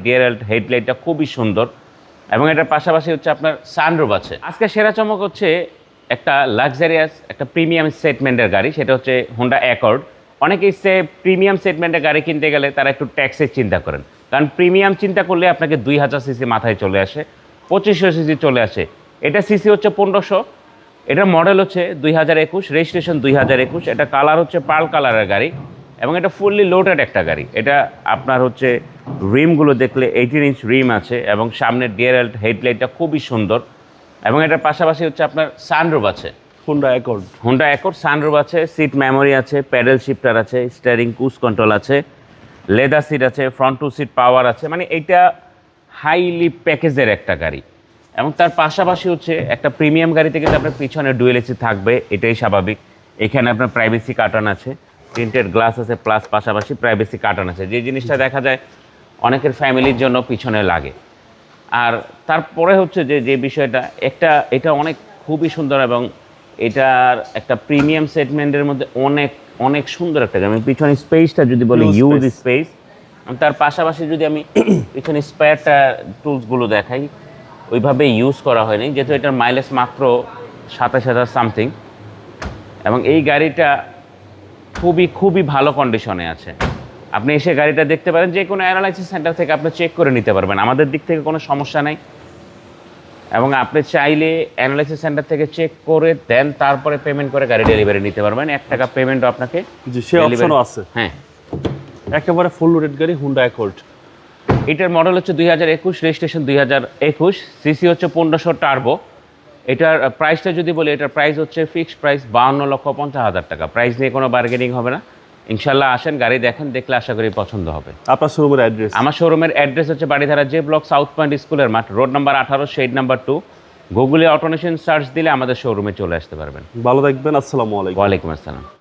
DRL হেডলাইটটা খুবই সুন্দর এবং এটার পাশাপাশি হচ্ছে আপনার সানরুফ আছে। আজকে সেরা চমক হচ্ছে একটা লাক্সারিয়াস একটা প্রিমিয়াম সেগমেন্টের গাড়ি, সেটা হচ্ছে হোন্ডা অ্যাকর্ড। অনেকেই প্রিমিয়াম সেগমেন্টের গাড়ি কিনতে গেলে তারা একটু ট্যাক্সের চিন্তা করেন, কারণ প্রিমিয়াম চিন্তা করলে আপনাকে 2000 সিসি মাথায় চলে আসে, 2500 সিসি চলে আসে। এটা সিসি হচ্ছে 1500, এটার মডেল হচ্ছে 2021, রেজিস্ট্রেশন 2021। এটা কালার হচ্ছে পার্ল কালারের গাড়ি এবং এটা ফুললি লোডেড একটা গাড়ি। এটা আপনার হচ্ছে রিমগুলো দেখলে 18 ইঞ্চ রিম আছে এবং সামনের ডিআরএল হেডলাইটটা খুবই সুন্দর এবং এটার পাশাপাশি হচ্ছে আপনার সানরুফ আছে। হোন্ডা অ্যাকর্ড সানরুফ আছে, সিট মেমোরি আছে, প্যাডেল শিফটার আছে, স্টিয়ারিং ক্রুজ কন্ট্রোল আছে, লেদার সিট আছে, ফ্রন্ট টু সিট পাওয়ার আছে। মানে এটা হাইলি প্যাকেজের একটা গাড়ি এবং তার পাশাপাশি হচ্ছে একটা প্রিমিয়াম গাড়িতে কিন্তু আপনার পিছনে ডুয়েল এসি থাকবে, এটাই স্বাভাবিক। এখানে আপনার প্রাইভেসি কার্টন আছে, প্রিন্টেড গ্লাস আছে, প্লাস পাশাপাশি প্রাইভেসি কার্টন আছে, যে জিনিসটা দেখা যায় অনেকের ফ্যামিলির জন্য পিছনে লাগে। আর তারপরে হচ্ছে যে বিষয়টা এটা অনেক খুবই সুন্দর এবং এটার একটা প্রিমিয়াম সেগমেন্টের মধ্যে অনেক অনেক সুন্দর একটা গাড়ি। আমি পিছনে স্পেসটা যদি বলি ইউজ স্পেস, তার পাশাপাশি যদি আমি পিছনে স্পেয়ারটা টুলসগুলো দেখাই, ওইভাবে ইউজ করা হয়নি, যেহেতু এটার মাইলেজ মাত্র 27,000 সামথিং এবং এই গাড়িটা খুবই ভালো কন্ডিশনে আছে। আপনি এসে গাড়িটা দেখতে পারেন, যে কোনো অ্যানালাইসিস সেন্টার থেকে আপনি চেক করে নিতে পারবেন, আমাদের দিক থেকে কোনো সমস্যা নেই। এবং আপনি চাইলে অ্যানালাইসিস সেন্টার থেকে চেক করে দেন তারপরে পেমেন্ট করে গাড়ি ডেলিভারি নিতে পারবেন। 1 টাকা পেমেন্টও আপনাকে সে অপশনও আছে। হ্যাঁ, একেবারে ফুল লোডেড গাড়ি হোন্ডা অ্যাকর্ড। এটার মডেল হচ্ছে 2021, রেজিস্ট্রেশন 2021, সিসি হচ্ছে 1500 টার্বো। এটার প্রাইসটা যদি বলি, এটার প্রাইস হচ্ছে ফিক্সড প্রাইস 52,50,000 টাকা। প্রাইস নিয়ে কোনো বার্গেনিং হবে না। ইনশাল্লাহ আসেন, গাড়ি দেখেন, দেখলে আশা করি পছন্দ হবে। আপনার শোরুমের অ্যাড্রেস? আমার শোরুমের অ্যাড্রেস হচ্ছে Baridhara J block, south point স্কুলের মাঠ, রোড নাম্বার 18, শেড নাম্বার 2। গুগলে অটোনেশন সার্চ দিলে আমাদের শোরুমে চলে আসতে পারবেন। ভালো থাকবেন, আসসালামু আলাইকুম। ওয়ালাইকুম আসসালাম।